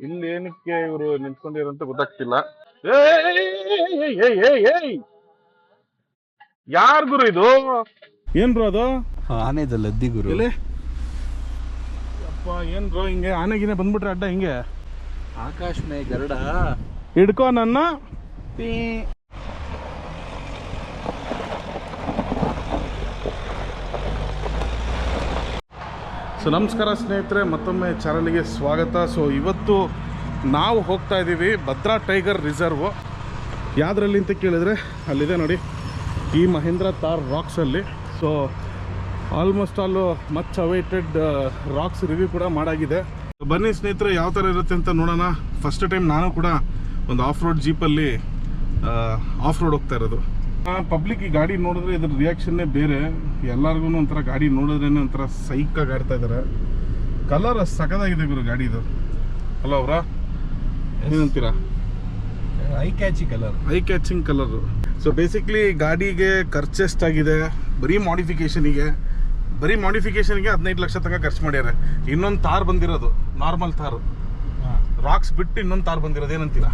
ಇಲ್ಲಿ ಏನಕ್ಕೆ ಇವರು ನಿಂತ್ಕೊಂಡಿರಂತ ಗೊತ್ತಾಗ್ತಿಲ್ಲ. ಯಾರ್ ಗುರು ಇದು? ಏನ್ ಬ್ರೋ ಅದು? ಆನೆದ ಲದ್ದಿ ಗುರು. ಎಲ್ಲಿ ಅಪ್ಪ ಏನ್ ಬ್ರೋ ಹಿಂಗೆ ಆನೆಗಿನೇ ಬಂದ್ಬಿಟ್ರೆ ಅಡ್ಡ ಹಿಂಗೆ? ಆಕಾಶ್ ಮೇ ಗರುಡ ಹಿಡ್ಕೋ ನನ್ನ. ಸೊ ನಮಸ್ಕಾರ ಸ್ನೇಹಿತರೆ, ಮತ್ತೊಮ್ಮೆ ಚಾನಲ್ಗೆ ಸ್ವಾಗತ. ಸೊ ಇವತ್ತು ನಾವು ಹೋಗ್ತಾ ಇದ್ದೀವಿ ಭದ್ರಾ ಟೈಗರ್ ರಿಸರ್ವ್. ಯಾವುದ್ರಲ್ಲಿ ಅಂತ ಕೇಳಿದ್ರೆ ಅಲ್ಲಿದೆ ನೋಡಿ, ಈ ಮಹೇಂದ್ರ ತಾರ್ ರಾಕ್ಸಲ್ಲಿ. So almost all much awaited Roxx review ಕೂಡ ಮಾಡಾಗಿದೆ. ಬನ್ನಿ ಸ್ನೇಹಿತರೆ, ಯಾವ ಥರ ಇರುತ್ತೆ ಅಂತ ನೋಡೋಣ. ಫಸ್ಟ್ ಟೈಮ್ ನಾನು ಕೂಡ ಒಂದು ಆಫ್ ರೋಡ್ ಜೀಪಲ್ಲಿ ಆಫ್ ರೋಡ್ ಹೋಗ್ತಾ ಇರೋದು. ಪಬ್ಲಿಕ್ ಈ ಗಾಡಿ ನೋಡಿದ್ರೆ ಇದ್ರ ರಿಯಾಕ್ಷನ್ನೇ ಬೇರೆ. ಎಲ್ಲರಿಗೂ ಒಂಥರ ಗಾಡಿ ನೋಡಿದ್ರೇ ಒಂಥರ ಸೈಕಾಗಿ ಆಡ್ತಾ ಇದ್ದಾರೆ. ಕಲರ್ ಸಖತ್ತಾಗಿದೆ ಗುರು ಗಾಡಿದು, ಅಲ್ಲ ಅವರ? ಏನಂತೀರಾ? I catching colour, I catching colour. So basically ಗಾಡಿಗೆ ಖರ್ಚು ಎಷ್ಟಾಗಿದೆ? ಬರೀ ಮಾಡಿಫಿಕೇಷನಿಗೆ 15 ಲಕ್ಷ ತನಕ ಖರ್ಚು ಮಾಡ್ಯಾರೆ. ಇನ್ನೊಂದು ತಾರ್ ಬಂದಿರೋದು, ನಾರ್ಮಲ್ ತಾರು, ರಾಕ್ಸ್ ಬಿಟ್ಟು ಇನ್ನೊಂದು ತಾರ್ ಬಂದಿರೋದು. ಏನಂತೀರಾ?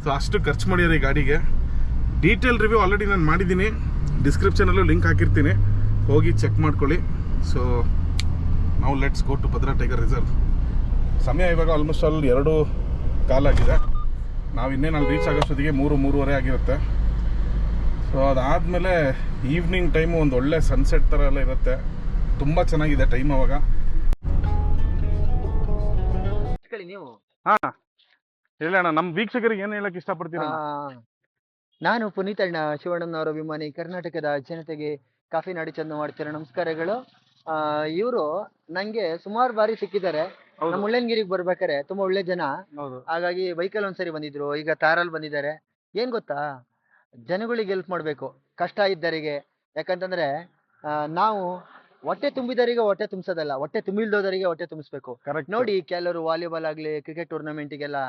ಸೊ ಅಷ್ಟು ಖರ್ಚು ಮಾಡ್ಯಾರ ಈ ಗಾಡಿಗೆ. ಡೀಟೇಲ್ ರಿವ್ಯೂ ಆಲ್ರೆಡಿ ನಾನು ಮಾಡಿದ್ದೀನಿ, ಡಿಸ್ಕ್ರಿಪ್ಷನಲ್ಲೂ ಲಿಂಕ್ ಹಾಕಿರ್ತೀನಿ, ಹೋಗಿ ಚೆಕ್ ಮಾಡ್ಕೊಳ್ಳಿ. ಸೊ ನಾವು let's go to Bhadra tiger reserve. ಸಮಯ ಇವಾಗ ಆಲ್ಮೋಸ್ಟ್ ಆಲ್ 2:15 ಆಗಿದೆ. ನಾವು ಇನ್ನೇನು ಅಲ್ಲಿ ರೀಚ್ ಆಗೋಷ್ಟೊತ್ತಿಗೆ 3-3:30 ಆಗಿರುತ್ತೆ. ಸೊ ಅದಾದಮೇಲೆ ಈವ್ನಿಂಗ್ ಟೈಮು ಒಂದು ಒಳ್ಳೆ ಸನ್ಸೆಟ್ ಥರ ಎಲ್ಲ ಇರುತ್ತೆ. ತುಂಬ ಚೆನ್ನಾಗಿದೆ ಟೈಮ್ ಅವಾಗ. ನೀವು ಹಾಂ ಹೇಳೋಣ, ನಮ್ಮ ವೀಕ್ಷಕರಿಗೆ ಏನು ಹೇಳಕ್ಕೆ ಇಷ್ಟಪಡ್ತೀರಾ? ನಾನು ಪುನೀತ್ ಅಣ್ಣ, ಶಿವಣ್ಣನವರ ಅಭಿಮಾನಿ, ಕರ್ನಾಟಕದ ಜನತೆಗೆ ಕಾಫಿ ನಾಡಿ ಚಂದ ಮಾಡ್ತೀರ ನಮಸ್ಕಾರಗಳು. ಇವರು ನಂಗೆ ಸುಮಾರು ಬಾರಿ ಸಿಕ್ಕಿದ್ದಾರೆ. ನಮ್ಮ ಮುಳ್ಳಯ್ಯನಗಿರಿಗೆ ಬರ್ಬೇಕಾರೆ ತುಂಬಾ ಒಳ್ಳೆ ಜನ. ಹಾಗಾಗಿ ಬೈಕಲ್ಲಿ ಒಂದ್ಸರಿ ಬಂದಿದ್ರು, ಈಗ ತಾರಲ್ಲಿ ಬಂದಿದ್ದಾರೆ. ಏನ್ ಗೊತ್ತಾ, ಜನಗಳಿಗೆ ಹೆಲ್ಪ್ ಮಾಡ್ಬೇಕು, ಕಷ್ಟ ಇದ್ದವರಿಗೆ. ಯಾಕಂತಂದ್ರೆ ನಾವು ಹೊಟ್ಟೆ ತುಂಬಿದವರಿಗೆ ಹೊಟ್ಟೆ ತುಂಬಿಸೋದಲ್ಲ, ಹೊಟ್ಟೆ ತುಂಬಿಲ್ದೋದರಿಗೆ ಹೊಟ್ಟೆ ತುಂಬಿಸ್ಬೇಕು. ನೋಡಿ, ಕೆಲವರು ವಾಲಿಬಾಲ್ ಆಗ್ಲಿ, ಕ್ರಿಕೆಟ್ ಟೂರ್ನಮೆಂಟಿಗೆಲ್ಲ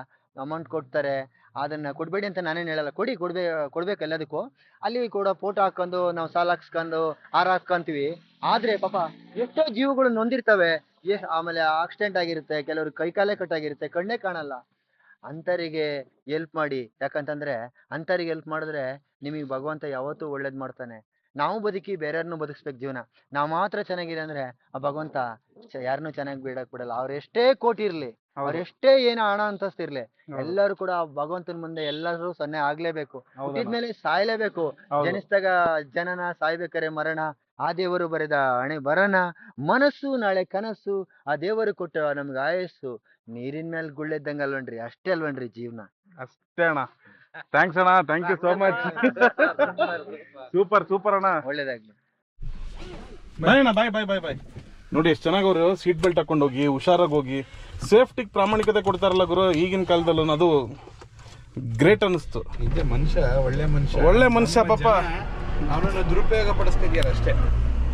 ಅಮೌಂಟ್ ಕೊಡ್ತಾರೆ. ಅದನ್ನ ಕೊಡ್ಬೇಡಿ ಅಂತ ನಾನೇನು ಹೇಳಲ್ಲ, ಕೊಡ್ಬೇಕು ಎಲ್ಲದಕ್ಕೂ. ಅಲ್ಲಿ ಕೂಡ ಫೋಟೋ ಹಾಕೊಂಡು ನಾವು ಸಾಲ ಹಾಕ್ಸ್ಕೊಂಡು ಹಾರ ಹಾಕೊಂತೀವಿ. ಆದ್ರೆ ಪಾಪ ಎಷ್ಟೋ ಜೀವಗಳು ನೊಂದಿರ್ತವೆ. ಆಮೇಲೆ ಆಕ್ಸಿಡೆಂಟ್ ಆಗಿರುತ್ತೆ, ಕೆಲವರು ಕೈಕಾಲೇ ಕಟ್ಟಾಗಿರುತ್ತೆ, ಕಣ್ಣೇ ಕಾಣಲ್ಲ. ಅಂತರಿಗೆ ಹೆಲ್ಪ್ ಮಾಡಿ. ಯಾಕಂತಂದ್ರೆ ಅಂತರಿಗೆ ಹೆಲ್ಪ್ ಮಾಡಿದ್ರೆ ನಿಮಗೆ ಭಗವಂತ ಯಾವತ್ತೂ ಒಳ್ಳೇದ್ ಮಾಡ್ತಾನೆ. ನಾವು ಬದುಕಿ ಬೇರೆಯವ್ರನ್ನೂ ಬದುಕಿಸ್ಬೇಕು. ಜೀವನ ನಾವು ಮಾತ್ರ ಚೆನ್ನಾಗಿದೆ ಅಂದ್ರೆ ಆ ಭಗವಂತ ಯಾರನ್ನೂ ಚೆನ್ನಾಗಿ ಬಿಡಕ್ ಬಿಡಲ್ಲ. ಅವ್ರ ಎಷ್ಟೇ ಕೋಟಿ ಇರ್ಲಿ, ಅವ್ರೆಷ್ಟೇ ಏನೋ ಹಣ ಅಂತಸ್ತಿರ್ಲಿ, ಎಲ್ಲರೂ ಕೂಡ ಭಗವಂತನ ಮುಂದೆ ಎಲ್ಲರೂ ಸೊನ್ನೆ ಆಗ್ಲೇಬೇಕು. ಹುಟ್ಟಿದ್ಮೇಲೆ ಸಾಯ್ಲೇಬೇಕು. ಜನಿಸಿದಾಗ ಜನನ, ಸಾಯ್ಬೇಕಾರೆ ಮರಣ. ಆ ದೇವರು ಬರೆದ ಹಣೆ ಬರನ, ಮನಸ್ಸು ನಾಳೆ ಕನಸು, ಆ ದೇವರು ಕೊಟ್ಟ ನಮ್ಗೆ ಆಯಸ್ಸು. ನೀರಿನ ಮೇಲೆ ಗುಳ್ಳೆದ್ದಂಗ ಅಲ್ವನ್ರಿ, ಅಷ್ಟೇ ಅಲ್ವನ್ರಿ ಜೀವನ. ಅಷ್ಟೇ ಅಣ್ಣ. ಥ್ಯಾಂಕ್ಸ್ ಅಣ್ಣ, thank you so much. Super ಅಣ್ಣ, ಒಳ್ಳೇದಾಗ್ಲಿ. ಬಾಯ್ ಅಣ್ಣ, ಬಾಯ್. ನೋಡಿ ಎಷ್ಟು ಚೆನ್ನಾಗಿ ಅವರು ಸೀಟ್ ಬೆಲ್ಟ್ ಹಾಕೊಂಡು ಹೋಗಿ ಹುಷಾರಾಗಿ ಹೋಗಿ ಸೇಫ್ಟಿಗೆ ಪ್ರಾಮಾಣಿಕತೆ ಕೊಡ್ತಾರಲ್ಲ ಗುರು. ಈಗಿನ ಕಾಲದಲ್ಲೂ ಅದು ಗ್ರೇಟ್ ಅನಿಸ್ತು. ಇದೆ ಮನುಷ್ಯ, ಒಳ್ಳೆ ಮನುಷ್ಯ ಪಾಪ. ಅವನನ್ನು ದುರುಪಯೋಗ ಪಡಿಸ್ತಿದ್ಯಾರ ಅಷ್ಟೇ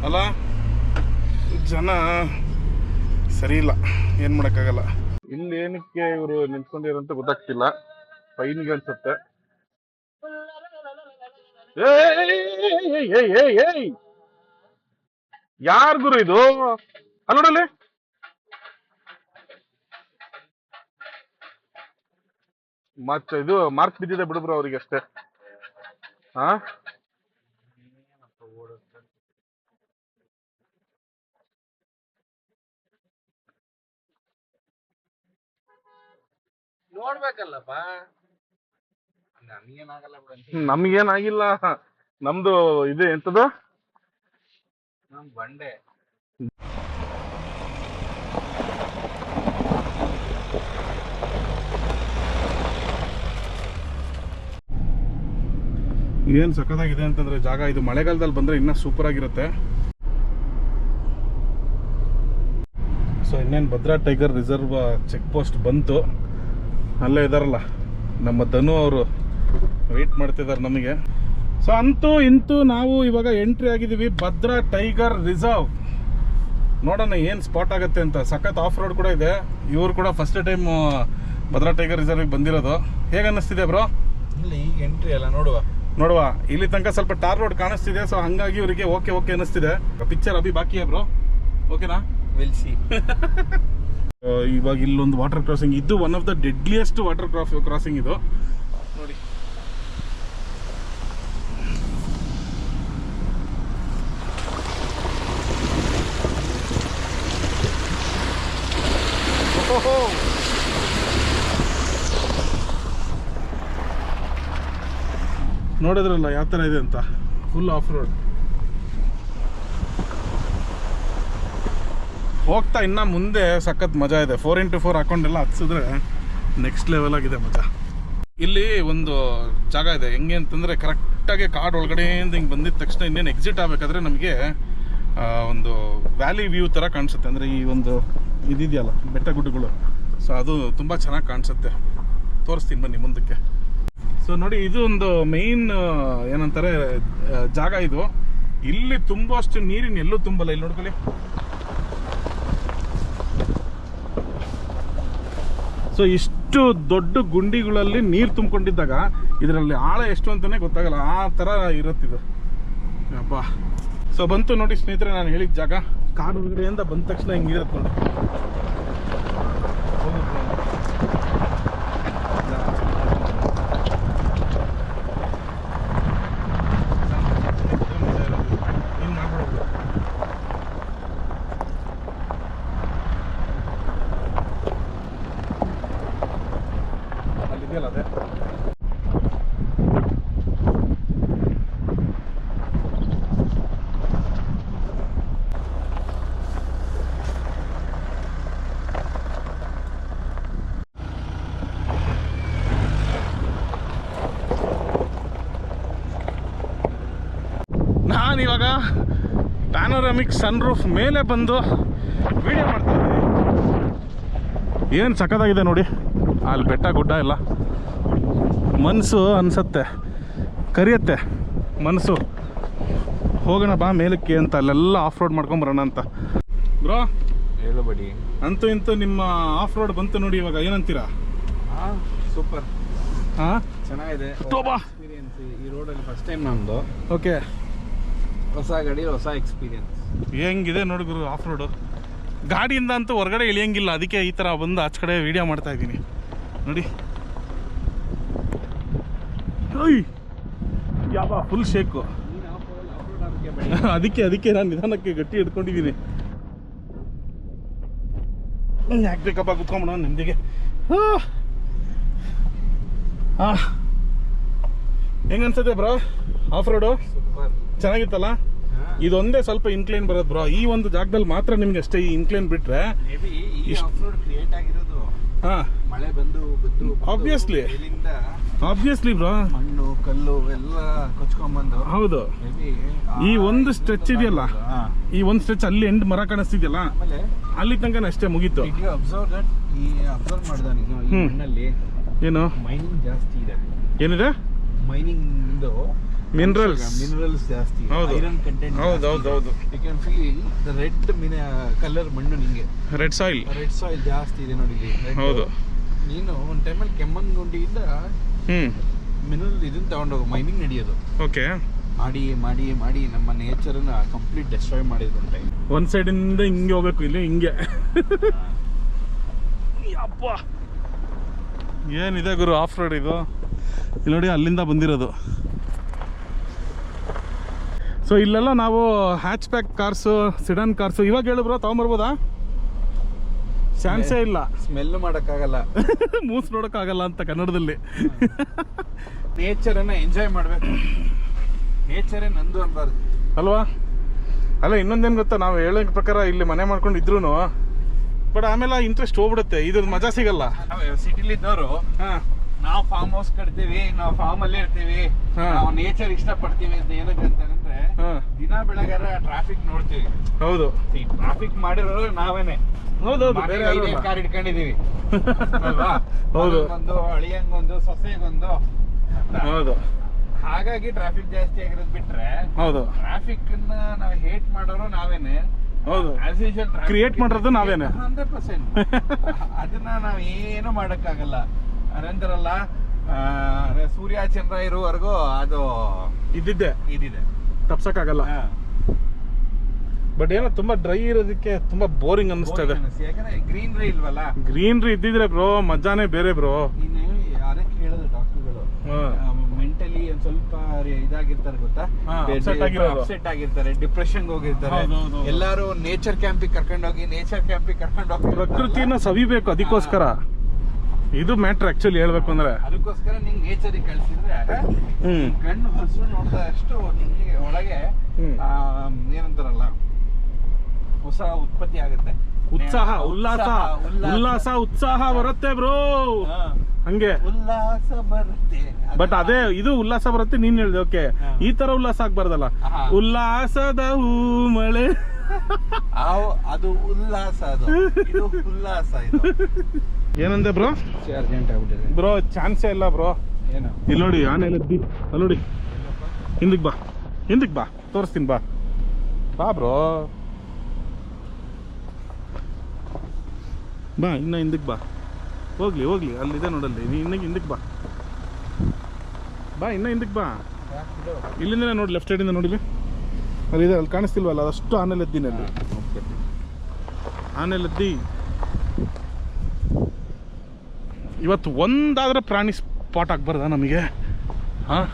ಅಲ್ಲ, ಜನ ಸರಿ ಇಲ್ಲ, ಏನ್ ಮಾಡಕ್ಕಾಗಲ್ಲ. ಇಲ್ಲಿ ಏನಕ್ಕೆ ಇವರು ನಿಂತ್ಕೊಂಡಿರಂತ ಗೊತ್ತಾಗ್ತಿಲ್ಲ. ಫೈನ್ಗೆ ಅನ್ಸುತ್ತೆ. ಯಾರ್ ಗುರು ಇದು? ಅಲ್ಲೋಡಲ್ಲಿ ಮತ್ತೆ ಇದು ಮಾರ್ಕ್ಸ್ ಬಿದ್ದಿದೆ ಬಿಡುಬ್ರು ಅವ್ರಿಗೆ ಅಷ್ಟೇ. ಹಾ, ನೋಡ್ಬೇಕಲ್ಲಪ್ಪ. ನಮ್ಗೇನಾಗಿಲ್ಲ. ನಮ್ದು ಇದು ಎಂತದು, ನಮ್ ಬಂಡೆ. ಏನ್ ಸಖತ್ತಾಗಿದೆ ಅಂತಂದ್ರೆ ಜಾಗ ಇದು. ಮಳೆಗಾಲದಲ್ಲಿ ಬಂದ್ರೆ ಇನ್ನೂ ಸೂಪರ್ ಆಗಿರುತ್ತೆ. ಸೊ ಇನ್ನೇನು Bhadra tiger reserve check post ಬಂತು. ಅಲ್ಲೇ ಇದಾರಲ್ಲ ನಮ್ಮ ಧನು ಅವರು, ವೆಯ್ಟ್ ಮಾಡ್ತಿದ್ದಾರೆ ನಮಗೆ. ಸೊ ಅಂತೂ ಇಂತೂ ನಾವು ಇವಾಗ ಎಂಟ್ರಿ ಆಗಿದ್ದೀವಿ ಭದ್ರಾ ಟೈಗರ್ ರಿಸರ್ವ್. ನೋಡೋಣ ಏನು ಸ್ಪಾಟ್ ಆಗುತ್ತೆ ಅಂತ. ಸಖತ್ ಆಫ್ ರೋಡ್ ಕೂಡ ಇದೆ. ಇವರು ಕೂಡ ಫಸ್ಟ್ ಟೈಮ್ ಭದ್ರಾ ಟೈಗರ್ ರಿಸರ್ವ್ಗೆ ಬಂದಿರೋದು. ಹೇಗೆ ಅನ್ನಿಸ್ತಿದೆ ಬ್ರೋ? ಇಲ್ಲಿ ಈಗ ಎಂಟ್ರಿ ಅಲ್ಲ, ನೋಡುವ. ಇಲ್ಲಿ ತನಕ ಸ್ವಲ್ಪ ಟಾರ್ ರೋಡ್ ಕಾಣಿಸ್ತಿದೆ. ಸೊ ಹಂಗಾಗಿ ಇವರಿಗೆ ಓಕೆ ಅನ್ನಿಸ್ತಿದೆ. ಪಿಕ್ಚರ್ ಅಭಿ ಬಾಕಿ ಬ್ರೋ, ಓಕೆನಾ? Will see. ಇವಾಗ ಇಲ್ಲೊಂದು ವಾಟರ್ ಕ್ರಾಸಿಂಗ್, ಇದು one of the deadliest water crossing ಇದು ನೋಡಿ. ನೋಡಿದ್ರಲ್ಲ ಯಾವ ಥರ ಇದೆ ಅಂತ, ಫುಲ್ ಆಫ್ ರೋಡ್. ಹೋಗ್ತಾ ಇನ್ನು ಮುಂದೆ ಸಖತ್ ಮಜಾ ಇದೆ. 4x4 ಹಾಕೊಂಡೆಲ್ಲ ಹತ್ಸಿದ್ರೆ ನೆಕ್ಸ್ಟ್ ಲೆವೆಲ್ ಆಗಿದೆ ಮಜಾ. ಇಲ್ಲಿ ಒಂದು ಜಾಗ ಇದೆ, ಹೆಂಗೆ ಅಂತಂದರೆ ಕರೆಕ್ಟಾಗಿ ಕಾಡು ಒಳಗಡೆಯಿಂದ ಹಿಂಗೆ ಬಂದಿದ ತಕ್ಷಣ ಇನ್ನೇನು ಎಕ್ಸಿಟ್ ಆಗಬೇಕಾದ್ರೆ ನಮಗೆ ಒಂದು ವ್ಯಾಲಿ ವ್ಯೂ ಥರ ಕಾಣಿಸುತ್ತೆ. ಅಂದರೆ ಈ ಒಂದು ಇದಿದೆಯಲ್ಲ ಬೆಟ್ಟ ಗುಡ್ಡಗಳು, ಸೊ ಅದು ತುಂಬ ಚೆನ್ನಾಗಿ ಕಾಣಿಸುತ್ತೆ. ತೋರಿಸ್ತೀನಿ ಬನ್ನಿ ಮುಂದಕ್ಕೆ. ಸೊ ನೋಡಿ, ಇದು ಒಂದು ಮೇಯ್ನ್ ಏನಂತಾರೆ ಜಾಗ ಇದು. ಇಲ್ಲಿ ತುಂಬ ಅಷ್ಟು ನೀರಿನ ಎಲ್ಲೂ ತುಂಬಲ್ಲ. ಇಲ್ಲಿ ನೋಡ್ಕೊಳ್ಳಿ. ಸೊ ಇಷ್ಟು ದೊಡ್ಡ ಗುಂಡಿಗಳಲ್ಲಿ ನೀರು ತುಂಬಿಕೊಂಡಿದ್ದಾಗ ಇದರಲ್ಲಿ ಆಳ ಎಷ್ಟು ಅಂತಲೇ ಗೊತ್ತಾಗಲ್ಲ, ಆ ಥರ ಇರುತ್ತಿದು ಅಪ್ಪ. ಸೊ ಬಂತು ನೋಡಿ ಸ್ನೇಹಿತರೆ, ನಾನು ಹೇಳಿದ ಜಾಗ. ಕಾಡು ಹೊರಗಡೆಯಿಂದ ಬಂದ ತಕ್ಷಣ ಹಿಂಗಿರುತ್ತೆ ನೋಡಿ. ಅದೇ ನಾನಿವಾಗ ಪ್ಯಾನೋರಾಮಿಕ್ ಸನ್ರೂಫ್ ಮೇಲೆ ಬಂದು ವಿಡಿಯೋ ಮಾಡ್ತಾ ಇದ್ದೀನಿ. ಏನು ಸಖತ್ತಾಗಿದೆ ನೋಡಿ, ಅಲ್ಲಿ ಬೆಟ್ಟ ಗುಡ್ಡ ಎಲ್ಲ. ಮನಸ್ಸು ಅನಿಸತ್ತೆ, ಕರಿಯತ್ತೆ ಮನಸ್ಸು. ಹೋಗೋಣ ಬಾ ಮೇಲಕ್ಕೆ ಅಂತ, ಅಲ್ಲೆಲ್ಲ ಆಫ್ ರೋಡ್ ಮಾಡ್ಕೊಂಬರೋಣ ಅಂತ. ಬ್ರೋ ಹೇಳು ಬಡಿ. ಅಂತೂ ಇಂತೂ ನಿಮ್ಮ ಆಫ್ ರೋಡ್ ಬಂತು ನೋಡಿ. ಇವಾಗ ಏನಂತೀರಾ? ಸೂಪರ್, ಹಾಂ ಚೆನ್ನಾಗಿದೆ ತೋಬಾ ಎಕ್ಸ್ಪೀರಿಯನ್ಸ್. ಈ ರೋಡಲ್ಲಿ ಫಸ್ಟ್ ಟೈಮ್ ನಮ್ಮದು. ಓಕೆ, ಹೊಸ ಗಾಡಿ, ಹೊಸ ಎಕ್ಸ್ಪೀರಿಯನ್ಸ್. ಹೆಂಗಿದೆ ನೋಡಿ ಗುರು ಆಫ್ ರೋಡು. ಗಾಡಿಯಿಂದ ಅಂತೂ ಹೊರಗಡೆ ಇಳಿಯಂಗಿಲ್ಲ, ಅದಕ್ಕೆ ಈ ಥರ ಬಂದು ಆಚೆ ಕಡೆ ವೀಡಿಯೋ ಮಾಡ್ತಾ ಇದ್ದೀನಿ ನೋಡಿ. ಯಾವ ಫುಲ್ ಶೇಕು. ಅದಕ್ಕೆ ನಾನು ನಿಧಾನಕ್ಕೆ ಗಟ್ಟಿ ಹಿಡ್ಕೊಂಡಿದ್ದೀನಿ. ಯಾಕೆ ಬೇಕಪ್ಪ ಕುತ್ಕೊಂಬಿಡೋಣ ನಿಮ್ದಿಗೆ. ಹೆಂಗನ್ಸುತ್ತೆ ಬ್ರೋ ಆಫ್ ರೋಡು? ಸೂಪರ್, ಚೆನ್ನಾಗಿತ್ತಲ್ಲ. ಇದೊಂದೇ ಸ್ವಲ್ಪ ಇನ್ಕ್ಲೈನ್ ಬರೋದು ಬ್ರೋ. ಈ ಒಂದು ಜಾಗದಲ್ಲಿ ಮಾತ್ರ ನಿಮ್ಗೆ ಅಷ್ಟೇ ಈ ಇನ್ಕ್ಲೈನ್ ಬಿಟ್ರೆ. ಮೇ ಬಿ ಈ ಆಫ್ ರೋಡ್ ಕ್ರಿಯೇಟ್ ಆಗಿರೋದು ಮಳೆ ಬಂದು ಆಬ್ವಿಯಸ್ಲಿ ಬ್ರೋ, ಮಣ್ಣು ಕಲ್ಲು ಎಲ್ಲ ಕೊಚ್ಕೊಂಡ್ಬಂದು. ಹೌದು, ಈ ಒಂದು ಸ್ಟ್ರೆಚ್ ಇದೆಯಲ್ಲ, ಈ ಒಂದು ಸ್ಟ್ರೆಚ್ ಅಲ್ಲಿ ಎಂಡ್ ಮರ ಕಾಣಿಸ್ತಿದ್ಯಲ್ಲ, ಆಮೇಲೆ ಅಲ್ಲಿ ತನಕ ಅಷ್ಟೇ ಮುಗೀತು. ಅಬ್ಸರ್ವ್ ಮಾಡ್ದ ನೀನು ಈ ಮಣ್ಣಲ್ಲಿ ಏನು ಮೈನಿಂಗ್ ಜಾಸ್ತಿ ಇದೆ. ಏನಿದೆ? ಮೈನಿಂಗ್ ಮಿನರಲ್ಸ್ ಜಾಸ್ತಿ, ಹೌದು, ಐರನ್ ಕಂಟೆಂಟ್. ಹೌದು. You can feel the red colour ಮಣ್ಣು. ನಿಂಗೆ ರೆಡ್ ಸಾಯಿಲ್ ಜಾಸ್ತಿ ಇದೆ ನೋಡಿ. ಹೌದು, ನೀನು ಒಂದು ಟೈಮಲ್ಲಿ ಕೆಮ್ಮಣ್ಣುಗುಂಡಿಯಿಂದ ಮಿನರಲ್ ಇದನ್ನ ತಗೊಂಡೋಗು, ಮೈನಿಂಗ್ ನಡೆಯೋದು. ಓಕೆ, ಮಾಡಿ ಮಾಡಿ ಮಾಡಿ ನಮ್ಮ ನೇಚರ್ನ ಕಂಪ್ಲೀಟ್ ಡೆಸ್ಟ್ರಾಯ್ ಮಾಡಿದ್ರು ಒಂದು ಟೈಮ್. ಒಂದ್ ಸೈಡಿಂದ ಹಿಂಗೆ ಹೋಗ್ಬೇಕು, ಇಲ್ಲಿ ಹಿಂಗೆ. ಅಪ್ಪ ಏನಿದೆ ಗುರು ಆಫ್ ರೋಡ್ ಇದು. ಇಲ್ಲಿ ನೋಡಿ, ಅಲ್ಲಿಂದ ಬಂದಿರೋದು. ಸೊ ಇಲ್ಲೆಲ್ಲ ನಾವು hatch back cars, sedan cars ಇವಾಗ ಹೇಳು ಬ್ರೋ ತೊಗೊಂಬರ್ಬೋದಾ? ಚಾನ್ಸೇ ಇಲ್ಲ. ಸ್ಮೆಲ್ ಮಾಡೋಕ್ಕಾಗಲ್ಲ, ಮೂಸ್ ನೋಡೋಕ್ಕಾಗಲ್ಲ ಅಂತ ಕನ್ನಡದಲ್ಲಿ. ನೇಚರನ್ನ ಎಂಜಾಯ್ ಮಾಡಬೇಕು. ನೇಚರೇ ನಂದು ಅನ್ಬಾರ್ದು ಅಲ್ವಾ? ಅಲ್ಲ, ಇನ್ನೊಂದೇನು ಗೊತ್ತಾ, ನಾವು ಹೇಳೋ ಪ್ರಕಾರ ಇಲ್ಲಿ ಮನೆ ಮಾಡ್ಕೊಂಡು ಇದ್ರು ಬಟ್ ಆಮೇಲೆ ಇಂಟ್ರೆಸ್ಟ್ ಹೋಗ್ಬಿಡುತ್ತೆ, ಇದ್ರ ಮಜಾ ಸಿಗಲ್ಲ. ಸಿಟಿಲಿ ಇದ್ದವರು ನಾವು ಫಾರ್ಮ್ ಹೌಸ್ ಕಟ್ತೀವಿ, ನಾವು ಫಾರ್ಮ್ ಅಲ್ಲೇ ಇರ್ತೀವಿ, ನಾವು ನೇಚರ್ ಇಷ್ಟಪಡ್ತೀವಿ ಅಂತ ಏನಕ್ಕೆ ಅಂತಂದ್ರೆ ದಿನ ಬೆಳಗಾರ ಟ್ರಾಫಿಕ್ ನೋಡ್ತೀವಿ. ಹೌದು, ಟ್ರಾಫಿಕ್ ಮಾಡಿರೋರು ನಾವೇನೆ. ಹೌದೌದು, ಬೇರೆ ಕಾರ್ ಇಟ್ಕೊಂಡಿದೀವಿ. ಹೌದು, ಒಂದು ಅಳಿಯಂಗೊಂದು ಸೊಸೆಗೊಂದು. ಹೌದು, ಹಾಗಾಗಿ ಟ್ರಾಫಿಕ್ ಜಾಸ್ತಿ ಆಗಿರೋದು ಬಿಟ್ರೆ, ಹೌದು, ಟ್ರಾಫಿಕ್ ನಾವು ಹೇಟ್ ಮಾಡೋರು ನಾವೇನೆ. ಹೌದು, ಕ್ರಿಯೇಟ್ ಮಾಡಿರೋದು ನಾವೇನೆ. 100%. ಅದನ್ನ ನಾವ್ ಏನು ಮಾಡಕ್ಕಾಗಲ್ಲ. ಅನಂತರಲ್ಲ ಸೂರ್ಯ ಚಂದ್ರ ಇರುವವರೆಗೂ ಅದು ಇದ್ದಿದ್ದೆ ಇದಿದೆ, ತಪ್ಸಕ್ಕಾಗಲ್ಲ. ಬಟ್ ಏನೋ ತುಂಬಾ ಡ್ರೈ ಇರೋದಕ್ಕೆ ತುಂಬಾ ಬೋರಿಂಗ್ ಅನ್ನಿಸ್ತಾ ಇದೆ. ಯಾಕಂದ್ರೆ ಗ್ರೀನ್ರಿ ಇಲ್ವಲ್ಲ. ಗ್ರೀನ್ರಿ ಇದ್ದಿದ್ರೆ ಬ್ರೋ ಮಜಾನೇ ಬೇರೆ ಬ್ರೋ. ಇನ್ನು ಯಾರೇ ಕೇಳಿದ್ರು ಡಾಕ್ಟರ್ಗಳು ಮೆಂಟಲಿ ಒಂದ್ ಸ್ವಲ್ಪ ಇದಾಗಿರ್ತಾರೆ ಗೊತ್ತಾ, ಅಪ್ಸೆಟ್ ಆಗಿರ್ತಾರೆ, ಡಿಪ್ರೆಷನ್ ಹೋಗಿರ್ತಾರೆ. ಎಲ್ಲಾರು ನೇಚರ್ ಕ್ಯಾಂಪಿಗೆ ಕರ್ಕೊಂಡೋಗಿ ಪ್ರಕೃತಿನ ಸವಿಬೇಕು, ಅದಕ್ಕೋಸ್ಕರ ಇದು ಮ್ಯಾಟ್ರ್ ಆಕ್ಚುಲಿ ಹೇಳ್ಬೇಕು ಅಂದ್ರೆ. ಅದಕ್ಕೋಸ್ಕರ ನಿಂಗೆ ನೇಚರಿಗೆ ಕಳ್ಸಿದ್ರೆ ಕಣ್ಣು ಹಸು ನೋಡ್ತಾ ಅಷ್ಟು ನಿಂಗೆ ಒಳಗೆ ಏನಂತಾರಲ್ಲ ಹೊಸ ಉತ್ಪತ್ತಿ ಆಗುತ್ತೆ, ಉತ್ಸಾಹ ಉತ್ಸಾಹ ಬರುತ್ತೆ ಬ್ರೋ. ಹಂಗೆ ಉಲ್ಲಾಸ ಬರುತ್ತೆ. ಬಟ್ ಅದೇ ಇದು ಉಲ್ಲಾಸ ಬರುತ್ತೆ ನೀನ್ ಹೇಳ್ದೆ. ಓಕೆ, ಈ ತರ ಉಲ್ಲಾಸ ಆಗ್ಬಾರ್ದಲ್ಲ. ಉಲ್ಲಾಸದ ಹೂ ಮಳೆ ಅದು ಉಲ್ಲಾಸ, ಅದು ಇದು ಉಲ್ಲಾಸ. ಇದು ಏನಂದೆ ಬ್ರೋ? ಅರ್ಜೆಂಟ್ ಆಗ್ಬಿಟ್ಟಿದೆ ಬ್ರೋ, ಚಾನ್ಸೇ ಇಲ್ಲ ಬ್ರೋ. ಏನು ಇಲ್ಲಿ ನೋಡಿ, ಆನೆ ಎದ್ದಿ ಅಲ್ಲಿ ನೋಡಿ. ಹಿಂದಕ್ಕೆ ಬಾ ತೋರಿಸ್ತೀನಿ, ಬಾ ಬ್ರೋ, ಬಾ ಇನ್ನ ಹಿಂದಕ್ಕೆ ಬಾ. ಹೋಗ್ಲಿ ಅಲ್ಲಿದೆ ನೋಡಲ್ಲಿ, ನೀ ಹಿಂದಕ್ಕೆ ಬಾ ಇನ್ನ ಹಿಂದಕ್ಕೆ ಬಾ. ಇಲ್ಲಿಂದ ನೋಡಿ, ಲೆಫ್ಟ್ ಸೈಡಿಂದ ನೋಡಿಲಿ, ಅಲ್ಲಿದೆ, ಅಲ್ಲಿ ಕಾಣಿಸ್ತಿಲ್ವಲ್ಲ, ಅದಷ್ಟು ಆನೆಲೆದ್ದಿನ ಅಲ್ಲಿ. ಆನೆಲೆದ್ದಿ ಇವತ್ತು ಒಂದಾದ್ರೆ ಪ್ರಾಣಿ ಸ್ಪಾಟ್ ಆಗ್ಬಾರ್ದ ನಮಗೆ? ಹಾಂ,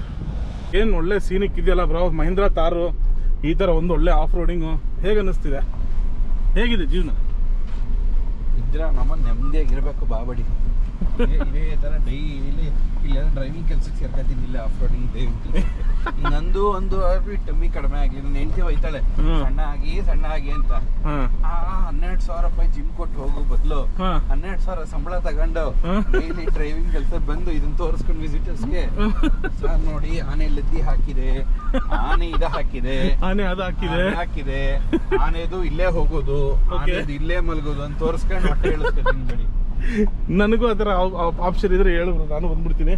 ಏನು ಒಳ್ಳೆ ಸೀನಿಕ್ ಇದೆಯಲ್ಲ ಬ್ರೋ. ಮಹೀಂದ್ರ ತಾರು ಈ ಥರ ಒಂದು ಒಳ್ಳೆ ಆಫ್ ರೋಡಿಂಗು ಹೇಗೆ ಅನ್ನಿಸ್ತಿದೆ? ಹೇಗಿದೆ ಜೀವನ? ಇದ್ರ ನಮ್ಮ ನೆಮ್ಮದಿಯಾಗಿರ್ಬೇಕು ಬಾಬಡಿ. ಇದೇ ಥರ ಡೈಲಿ ಇಲ್ಲ ಡ್ರೈವಿಂಗ್ ಕೆಲ್ಸಕ್ಕೆ ಸೇರ್ಕೊತೀನಿ, ಇಲ್ಲ ಆಫ್ ರೋಡಿಂಗ್ ದಯವಿಟ್ಟು. ನಂದು ಒಂದು ಟಮ್ಮಿ ಕಡಿಮೆ ಆಗಲಿ, ನನ್ನ ಹೆಂಡತಿ ಹೋಯ್ತಾಳೆ ಸಣ್ಣ ಆಗಿ ಅಂತ. 12,000 ರೂಪಾಯಿ ಜಿಮ್ ಕೊಟ್ಟು ಹೋಗೋ ಬದಲು 12,000 ಸಂಬಳ ತಗೊಂಡು ಡೈಲಿ ಡ್ರೈವಿಂಗ್ ಕೆಲಸ ಬಂದು ಇದನ್ನ ತೋರಿಸ್ಕೊಂಡು ವಿಸಿಟರ್ಸ್ಗೆ, ಸರ್ ನೋಡಿ ಆನೆ ಲದ್ದಿ ಹಾಕಿದೆ, ಆನೆ ಹಾಕಿದೆ, ಹಾಕಿದೆ, ಆನೆದು ಇಲ್ಲೇ ಹೋಗೋದು, ಆನೆದು ಇಲ್ಲೇ ಮಲಗೋದು ಅಂತ ತೋರಿಸ್ಕೊಂಡು ಹೊಟ್ಟೆ ಹೇಳಿಸ್ಕೊತೀನಿ ಬಿಡಿ. ನನಗೂ ಅದರ ಆಪ್ಷನ್ ಇದ್ರೆ ಹೇಳು, ನಾನು ಬಂದ್ಬಿಡ್ತೀನಿ.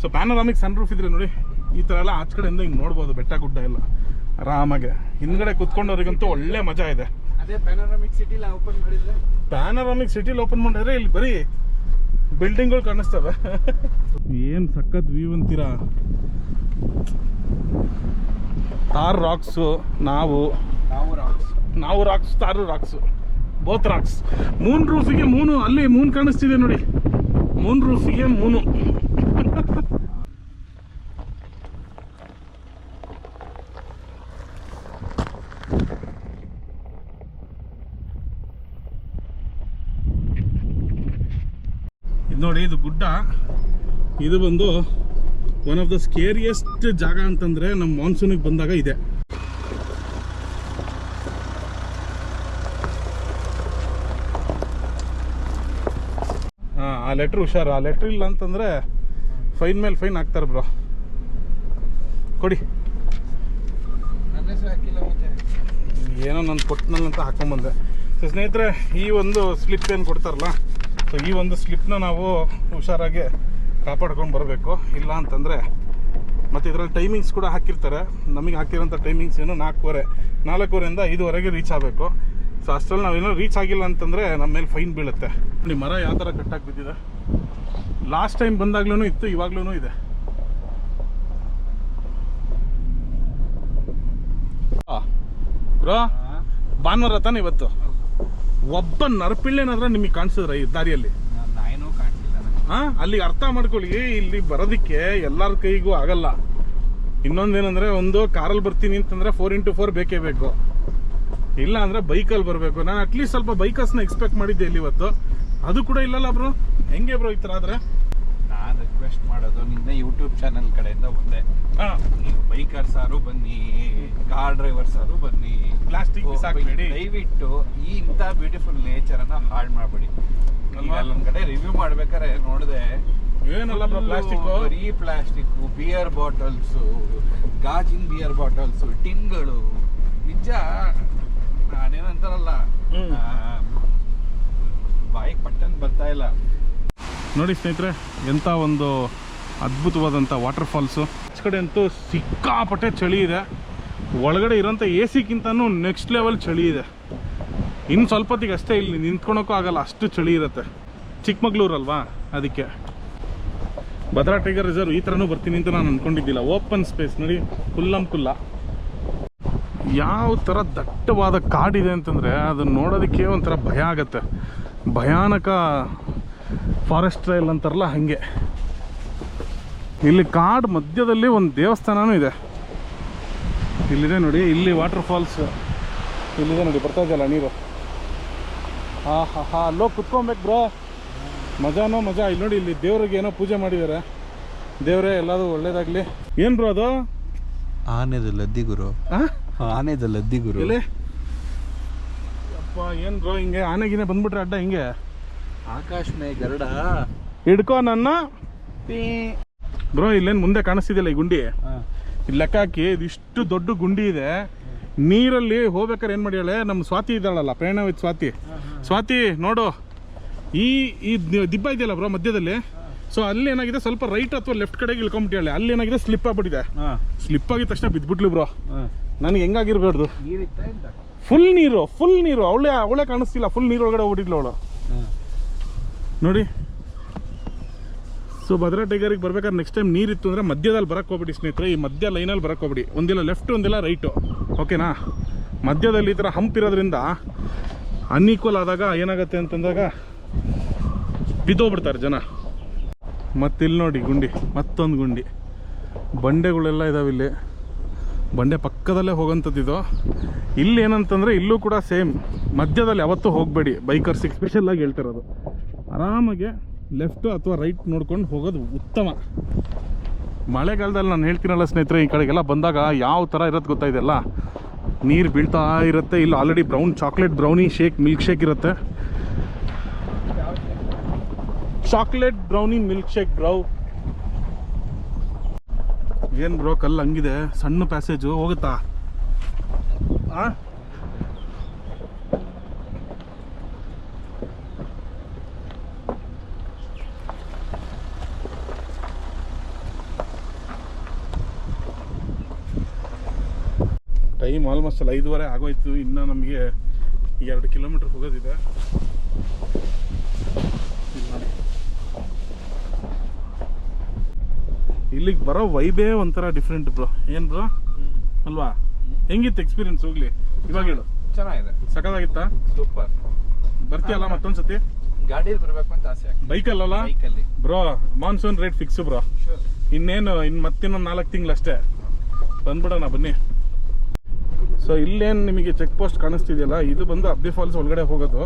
ಸೊ ಪ್ಯಾನರಾಮಿಕ್ ಸನ್ ರೂಫ್ ಇದ್ರೆ ನೋಡಿ, ಈ ಥರ ಎಲ್ಲ ಆಚ ಕಡೆಯಿಂದ ಹಿಂಗೆ ನೋಡ್ಬೋದು, ಬೆಟ್ಟ ಗುಡ್ಡ ಎಲ್ಲ ಆರಾಮಾಗೆ. ಹಿಂದ್ಗಡೆ ಕುತ್ಕೊಂಡವ್ರಿಗಂತೂ ಒಳ್ಳೆ ಮಜಾ ಇದೆ. ಅದೇ ಪ್ಯಾನರಾಮಿಕ್ ಸಿಟಿಲಿ ಓಪನ್ ಮಾಡಿದ್ರೆ, ಪ್ಯಾನರಾಮಿಕ್ ಸಿಟಿಲಿ ಓಪನ್ ಮಾಡಿದ್ರೆ ಇಲ್ಲಿ ಬರೀ ಬಿಲ್ಡಿಂಗ್ಗಳು ಕಾಣಿಸ್ತವೆ. ಏನು ಸಖತ್ ವ್ಯೂ ಅಂತೀರಾ. ತಾರ್ ರಾಕ್ಸು, ನಾವು ರಾಕ್ಸ್, ತಾರು rocks, both racks. Moon ರೂಫಿಗೆ moon, ಅಲ್ಲಿ ಮೂನ್ ಕಾಣಿಸ್ತಿದೆ ನೋಡಿ, ಮೂನ್ ರೂಫಿಗೆ ಮೂನು. ಇದು ನೋಡಿ, ಇದು ಗುಡ್ಡ, ಇದು ಬಂದು ಒನ್ ಆಫ್ ದ ಸ್ಕೇರಿಯಸ್ಟ್ ಜಾಗ ಅಂತಂದ್ರೆ ನಮ್ಮ ಮಾನ್ಸೂನಿಗೆ ಬಂದಾಗ ಇದೆ. ಆ ಲೆಟ್ರ್ ಹುಷಾರು, ಆ ಲೆಟ್ರ್ ಇಲ್ಲ ಅಂತಂದ್ರೆ ಫೈನ್ ಮೇಲೆ ಫೈನ್ ಹಾಕ್ತಾರೆ ಬ್ರೋ. ಕೊಡಿ, ಏನೋ ನಾನು ಕೊಟ್ಟನಲ್ಲ ಅಂತ ಹಾಕೊಂಬಂದೆ. ಸೊ ಸ್ನೇಹಿತರೆ, ಈ ಒಂದು ಸ್ಲಿಪ್ ಏನು ಕೊಡ್ತಾರಲ್ಲ, ಸೊ ಈ ಒಂದು ಸ್ಲಿಪ್ನ ನಾವು ಹುಷಾರಾಗಿ ಕಾಪಾಡ್ಕೊಂಡು ಬರಬೇಕು. ಇಲ್ಲ ಅಂತಂದರೆ ಮತ್ತು ಇದರಲ್ಲಿ ಟೈಮಿಂಗ್ಸ್ ಕೂಡ ಹಾಕಿರ್ತಾರೆ. ನಮಗೆ ಹಾಕಿರೋಂಥ ಟೈಮಿಂಗ್ಸ್ ಏನು 4:15 5:00 ರೀಚ್ ಆಗಬೇಕು. ಸೊ ಅಷ್ಟರಲ್ಲಿ ನಾವೇನೋ ರೀಚ್ ಆಗಿಲ್ಲ ಅಂತಂದರೆ ನಮ್ಮ ಮೇಲೆ ಫೈನ್ ಬೀಳುತ್ತೆ. ನೋಡಿ ಮರ ಯಾವ ಥರ ಕಟ್ಟಾಗಿ ಬಿದ್ದಿದೆ. ಲಾಸ್ಟ್ ಟೈಮ್ ಬಂದಾಗ್ಲೂ ಇತ್ತು, ಇವಾಗ್ಲೂ ಇದೆ. ಬ್ರೋ, ಭಾನುವಾರ ತಾನೆ ಇವತ್ತು? ಒಬ್ಬ ನರಪಿಳ್ಳೆನಾದ್ರೆ ನಿಮಗೆ ಕಾಣಿಸಿದ್ರ ಈ ದಾರಿಯಲ್ಲಿ? ಅಲ್ಲಿಗೆ ಅರ್ಥ ಮಾಡ್ಕೊಳ್ಳಿ, ಇಲ್ಲಿ ಬರೋದಕ್ಕೆ ಎಲ್ಲರ ಕೈಗೂ ಆಗಲ್ಲ. ಇನ್ನೊಂದೇನಂದ್ರೆ, ಒಂದು ಕಾರಲ್ಲಿ ಬರ್ತೀನಿ ಅಂತಂದ್ರೆ 4x4 ಬೇಕೇ ಬೇಕು, ಇಲ್ಲ ಅಂದ್ರೆ ಬೈಕಲ್ಲಿ ಬರಬೇಕು. ನಾನು ಅಟ್ಲೀಸ್ಟ್ ಸ್ವಲ್ಪ ಬೈಕರ್ಸ್ನ ಎಕ್ಸ್ಪೆಕ್ಟ್ ಮಾಡಿದ್ದೆ ಇಲ್ಲಿ ಇವತ್ತು, ಅದು ಕೂಡ ಇಲ್ಲಲ್ಲ ಬ್ರೋ. ಹೆಂಗೆ ಬ್ರೋ ಈ ಥರ ಆದ್ರೆ? ನಾನು ರಿಕ್ವೆಸ್ಟ್ ಮಾಡೋದು ನಿನ್ನ ಯೂಟ್ಯೂಬ್ ಚಾನಲ್ ಕಡೆಯಿಂದ ಒಂದೇ, ನೀವು ಬೈಕರ್ಸಾರು ಬನ್ನಿ, ಕಾರ್ ಡ್ರೈವರ್ಸಾರು ಬನ್ನಿ, ಪ್ಲಾಸ್ಟಿಕ್ ಬಿಸಾಕಬೇಡಿ ದಯವಿಟ್ಟು. ಈ ಇಂಥ ಬ್ಯೂಟಿಫುಲ್ ನೇಚರನ್ನು ಹಾಳು ಮಾಡಬೇಡಿ. ಅಲ್ಲೊಂದ್ ಕಡೆ ರಿವ್ಯೂ ಮಾಡ್ಬೇಕಾರೆ ನೋಡಿದೆ, ಏನಲ್ಲ ಬ್ರೋ, ಬರೀ ಪ್ಲಾಸ್ಟಿಕ್, ಬಿಯರ್ ಬಾಟಲ್ಸ್, ಗಾಜಿನ ಬಿಯರ್ ಬಾಟಲ್ಸ್, ಟಿನ್ಗಳು. ನಿಜ ಅದೇನಂತಾರಲ್ಲ, ಬಾಯಿಗೆ ಪಟ್ಟನ್ ಬರ್ತಾ ಇಲ್ಲ. ನೋಡಿ ಸ್ನೇಹಿತರೆ, ಎಂಥ ಒಂದು ಅದ್ಭುತವಾದಂಥ ವಾಟರ್ ಫಾಲ್ಸು. ಈ ಕಡೆ ಅಂತೂ ಸಿಕ್ಕಾಪಟ್ಟೆ ಚಳಿ ಇದೆ. ಒಳಗಡೆ ಇರೋಂಥ AC ಗಿಂತನೂ ನೆಕ್ಸ್ಟ್ ಲೆವೆಲ್ ಚಳಿ ಇದೆ. ಇನ್ನು ಸ್ವಲ್ಪ ಹೊತ್ತಿಗೆ ಅಷ್ಟೇ, ಇಲ್ಲಿ ನಿಂತ್ಕೊಳಕ್ಕೂ ಆಗಲ್ಲ, ಅಷ್ಟು ಚಳಿ ಇರುತ್ತೆ. ಚಿಕ್ಕಮಗಳೂರು ಅಲ್ವಾ, ಅದಕ್ಕೆ. ಭದ್ರಾ ಟೈಗರ್ ರಿಸರ್ವ್ ಈ ಥರನೂ ಬರ್ತೀನಿ ಅಂತ ನಾನು ಅಂದ್ಕೊಂಡಿದ್ದಿಲ್ಲ. ಓಪನ್ ಸ್ಪೇಸ್ ನೋಡಿ, ಕುಲ್ಲ. ಯಾವ ಥರ ದಟ್ಟವಾದ ಕಾಡಿದೆ ಅಂತಂದರೆ ಅದನ್ನು ನೋಡೋದಕ್ಕೆ ಒಂಥರ ಭಯ ಆಗತ್ತೆ. ಭಯಾನಕ ಫಾರೆಸ್ಟ್ ಟ್ರೈಲ್ ಅಂತಾರಲ್ಲ ಹಾಗೆ. ಇಲ್ಲಿ ಕಾಡು ಮಧ್ಯದಲ್ಲಿ ಒಂದು ದೇವಸ್ಥಾನನೂ ಇದೆ. ಇಲ್ಲಿದೆ ನೋಡಿ, ಇಲ್ಲಿ ವಾಟರ್ ಫಾಲ್ಸ್ ಇಲ್ಲಿದೆ ನೋಡಿ, ಬರ್ತಾ ಇದೆಯಲ್ಲ ನೀರು. ಹಾ ಅಲ್ಲೋ ಕುತ್ಕೊಬೇಕು ಬ್ರೋ, ಮಜಾನೋ ಮಜಾ. ಇಲ್ಲಿ ನೋಡಿ, ಇಲ್ಲಿ ದೇವ್ರಿಗೆ ಏನೋ ಪೂಜೆ ಮಾಡಿದ್ದಾರೆ. ದೇವರೇ ಎಲ್ಲಾದರೂ ಒಳ್ಳೇದಾಗಲಿ. ಏನು ಬ್ರೋ ಅದು? ಆನೆದ ಲದ್ದಿ ಗುರು. ಆನೆದ ಲದ್ದಿ ಗುರು. ಇಲ್ಲಿ ಅಪ್ಪ ಏನು ಬ್ರೋ, ಹಿಂಗೆ ಆನೆಗಿನೇ ಬಂದ್ಬಿಟ್ರೆ ಅಡ್ಡ ಹಿಂಗೆ. ಆಕಾಶ್ ಮೇ ಗರುಡ ಹಿಡ್ಕೋ ನನ್ನ ಬ್ರೋ. ಇಲ್ಲೇನು ಮುಂದೆ ಕಾಣಿಸ್ತಿದೆಯಲ್ಲ ಈ ಗುಂಡಿ, ಇಲ್ಲಿ ಲೆಕ್ಕ ಹಾಕಿ ಇದಿಷ್ಟು ದೊಡ್ಡ ಗುಂಡಿ ಇದೆ. ನೀರಲ್ಲಿ ಹೋಗ್ಬೇಕಾದ್ರೆ ಏನು ಮಾಡಿಯಾಳೆ ನಮ್ಮ ಸ್ವಾತಿ ಇದ್ದಾಳಲ್ಲ, ಪ್ರೇರಣಾ ವಿತ್ ಸ್ವಾತಿ ನೋಡು, ಈ ದಿಬ್ಬ ಇದೆಯಲ್ಲ ಬ್ರೋ ಮಧ್ಯದಲ್ಲಿ. ಸೊ ಅಲ್ಲಿ ಏನಾಗಿದೆ, ಸ್ವಲ್ಪ ರೈಟ್ ಅಥವಾ ಲೆಫ್ಟ್ ಕಡೆಗೆ ಇಳ್ಕೊಂಬಿಟ್ಟಿಯಾಳೆ. ಅಲ್ಲಿ ಏನಾಗಿದೆ, ಸ್ಲಿಪ್ ಆಗ್ಬಿಟ್ಟಿದೆ. ಸ್ಲಿಪ್ ಆಗಿದ ತಕ್ಷಣ ಬಿದ್ಬಿಟ್ಲು ಬ್ರೋ. ನನಗೆ ಹೆಂಗಾಗಿರ್ಬಾರ್ದು, ಫುಲ್ ನೀರು. ಅವಳೇ ಕಾಣಿಸ್ತಿಲ್ಲ, ಫುಲ್ ನೀರು ಒಳಗಡೆ ಹೋಗ್ಬಿಟ್ಟಿದ್ಲು ಅವಳು ನೋಡಿ. ಸೊ ಭದ್ರಾ ಟೈಗರಿಗೆ ಬರ್ಬೇಕಾದ್ರೆ ನೆಕ್ಸ್ಟ್ ಟೈಮ್ ನೀರಿತ್ತು ಅಂದರೆ ಮಧ್ಯದಲ್ಲಿ ಬರಕ್ಕೆ ಹೋಗ್ಬಿಡಿ ಸ್ನೇಹಿತರೆ. ಈ ಮಧ್ಯ ಲೈನಲ್ಲಿ ಬರಕ್ಕೆ ಹೋಗ್ಬಿಡಿ. ಒಂದಿಲ್ಲ ಲೆಫ್ಟ್ ಒಂದಿಲ್ಲ ರೈಟು, ಓಕೆನಾ? ಮಧ್ಯದಲ್ಲಿ ಈ ಥರ ಹಂಪ್ ಇರೋದ್ರಿಂದ ಅನ್ಈಕ್ವಲ್ ಆದಾಗ ಏನಾಗುತ್ತೆ ಅಂತಂದಾಗ ಬಿದ್ದೋಗ್ಬಿಡ್ತಾರೆ ಜನ. ಮತ್ತಿಲ್ಲಿ ನೋಡಿ ಗುಂಡಿ, ಮತ್ತೊಂದು ಗುಂಡಿ. ಬಂಡೆಗಳೆಲ್ಲ ಇದಾವೆ ಇಲ್ಲಿ, ಬಂಡೆ ಪಕ್ಕದಲ್ಲೇ ಹೋಗೋಂಥದ್ದಿದು. ಇಲ್ಲಿ ಏನಂತಂದರೆ ಇಲ್ಲೂ ಕೂಡ ಸೇಮ್, ಮಧ್ಯದಲ್ಲಿ ಯಾವತ್ತೂ ಹೋಗಬೇಡಿ. ಬೈಕರ್ಸಿಗೆ ಸ್ಪೆಷಲಾಗಿ ಹೇಳ್ತಿರೋದು, ಆರಾಮಾಗೆ ಲೆಫ್ಟು ಅಥವಾ ರೈಟ್ ನೋಡ್ಕೊಂಡು ಹೋಗೋದು ಉತ್ತಮ. ಮಳೆಗಾಲದಲ್ಲಿ ನಾನು ಹೇಳ್ತೀನಲ್ಲ ಸ್ನೇಹಿತರೆ, ಈ ಕಡೆಗೆಲ್ಲ ಬಂದಾಗ ಯಾವ ಥರ ಇರೋದು ಗೊತ್ತಾಯಿದೆಲ್ಲ, ನೀರು ಬೀಳ್ತಾ ಇರುತ್ತೆ. ಇಲ್ಲಿ already chocolate brownie milk shake ಇರುತ್ತೆ. Chocolate brownie milk shake bro. ಏನು ಬ್ರೋ ಕಲ್ಲು ಹಂಗಿದೆ, ಸಣ್ಣ ಪ್ಯಾಸೇಜು ಹೋಗುತ್ತಾ? ಟೈಮ್ ಆಲ್ಮೋಸ್ಟ್ 5:30 ಆಗೋಯ್ತು. ಇನ್ನು ನಮಗೆ 2 ಕಿಲೋಮೀಟ್ರ್ ಹೋಗೋದಿದೆ. ಇಲ್ಲಿಗೆ ಬರೋ ವೈಬೇ ಒಂಥರ ಡಿಫ್ರೆಂಟ್ ಬ್ರೋ. ಏನು ಬ್ರೋ ಅಲ್ವಾ? ಹೆಂಗಿತ್ತು ಎಕ್ಸ್ಪೀರಿಯನ್ಸ್? ಹೋಗ್ಲಿ ಇವಾಗ ಹೇಳು. ಚೆನ್ನಾಗಿದೆ, ಸಖತ್ತಾಗಿತ್ತಾ? ಸೂಪರ್. ಬರ್ತೀಯಲ್ಲ ಮತ್ತೊಂದ್ಸತಿ? ಗಾಡಿಯಲ್ಲಿ ಬರಬೇಕು ಅಂತ ಆಸೆ. ಬೈಕಲ್ಲ bro? Monsoon rate fix bro. ಇನ್ನೇನು ಮತ್ತಿನ್ನೊಂದು 4 ತಿಂಗಳು ಅಷ್ಟೇ, ಬಂದ್ಬಿಡೋಣ ಬನ್ನಿ. ಸೊ ಇಲ್ಲೇನು ನಿಮಗೆ ಚೆಕ್ ಪೋಸ್ಟ್ ಕಾಣಿಸ್ತಿದೆಯಲ್ಲ, ಇದು ಬಂದು ಅಬ್ಬಿ ಫಾಲ್ಸ್ ಒಳಗಡೆ ಹೋಗೋದು.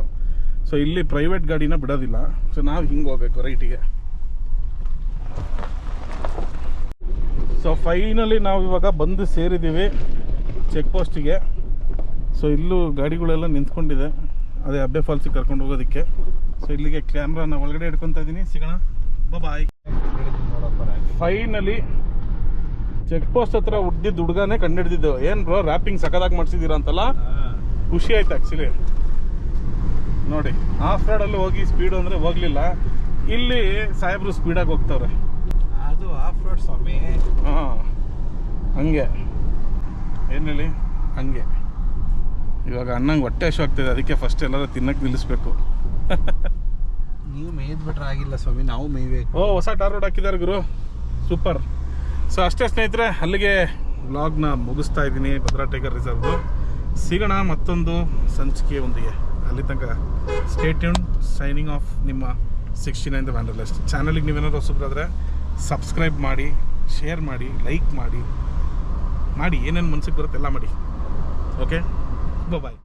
ಸೊ ಇಲ್ಲಿ ಪ್ರೈವೇಟ್ ಗಾಡಿನ ಬಿಡೋದಿಲ್ಲ. ಸೊ ನಾವು ಹಿಂಗೆ ಹೋಗ್ಬೇಕು ರೈಟಿಗೆ. ಸೊ ಫೈನಲಿ ನಾವು ಇವಾಗ ಬಂದು ಸೇರಿದ್ದೀವಿ ಚೆಕ್ ಪೋಸ್ಟಿಗೆ. ಸೊ ಇಲ್ಲೂ ಗಾಡಿಗಳೆಲ್ಲ ನಿಂತ್ಕೊಂಡಿದೆ, ಅದೇ ಅಬ್ಬೆ ಫಾಲ್ಸಿಗೆ ಕರ್ಕೊಂಡು ಹೋಗೋದಕ್ಕೆ. ಸೊ ಇಲ್ಲಿಗೆ ಕ್ಯಾಮ್ರಾನ ಒಳಗಡೆ ಇಟ್ಕೊತಾ ಇದ್ದೀನಿ. ಸಿಗೋಣ, ಬಾಯ್. ಫೈನಲಿ ಚೆಕ್ ಪೋಸ್ಟ್ ಹತ್ರ ಹುಡ್ದಿದ್ದು ಹುಡುಗನೇ ಕಂಡಿಡ್ದಿದ್ದು. ಏನು ಬ್ರೋ ರ್ಯಾಪಿಂಗ್ ಸಖತ್ತಾಗಿ ಮಾಡಿಸಿದ್ದೀರಾ ಅಂತಲ್ಲ, ಖುಷಿ ಆಯ್ತು ಆ್ಯಕ್ಚುಲಿ. ನೋಡಿ, ಆಫ್ ರೋಡಲ್ಲಿ ಹೋಗಿ ಸ್ಪೀಡು ಅಂದರೆ ಹೋಗಲಿಲ್ಲ, ಇಲ್ಲಿ ಸಾಹೇಬ್ರು ಸ್ಪೀಡಾಗಿ ಹೋಗ್ತವ್ರೆ. ಅದು ಆಫ್ ರೋಡ್ ಸ್ವಾಮಿ. ಹಾಂ ಹಂಗೆ, ಏನು ಹೇಳಿ ಹಂಗೆ. ಇವಾಗ ಅನ್ನಂಗೆ ಹೊಟ್ಟೆ ಹಶು ಆಗ್ತಿದೆ, ಅದಕ್ಕೆ ಫಸ್ಟ್ ಎಲ್ಲರೂ ತಿನ್ನಕ್ಕೆ ನಿಲ್ಲಿಸ್ಬೇಕು. ನೀವು ಮೇಯ್ದ್ಬಿಟ್ರೆ ಆಗಿಲ್ಲ ಸ್ವಾಮಿ, ನಾವು ಮೇಯ್ಬೇಕು. ಹೊಸ ಟಾರ್ ರೋಡ್ ಹಾಕಿದ್ದಾರೆ ಗುರು, ಸೂಪರ್. ಸೊ ಅಷ್ಟೇ ಸ್ನೇಹಿತರೆ, ಅಲ್ಲಿಗೆ ವ್ಲಾಗ್ನ ಮುಗಿಸ್ತಾ ಇದ್ದೀನಿ ಭದ್ರಾ ಟೈಗರ್ ರಿಸರ್ವ್ದು. ಸಿಗೋಣ ಮತ್ತೊಂದು ಸಂಚಿಕೆ ಒಂದಿಗೆ. ಅಲ್ಲಿ ತನಕ ಸ್ಟೇ ಟ್ಯೂನ್. ಸೈನಿಂಗ್ ಆಫ್ ನಿಮ್ಮ 69 ದ ವ್ಯಾಂಡರ್ಲಿಸ್ಟ್. ಚಾನಲಿಗೆ ನೀವೇನಾದ್ರು ಹೊಸಬ್ರಾದರೆ ಸಬ್ಸ್ಕ್ರೈಬ್ ಮಾಡಿ, ಶೇರ್ ಮಾಡಿ, ಲೈಕ್ ಮಾಡಿ, ಏನೇನು ಮನ್ಸಿಗೆ ಬರುತ್ತೆ ಎಲ್ಲ ಮಾಡಿ. ಓಕೆ, ಬಾಯ್.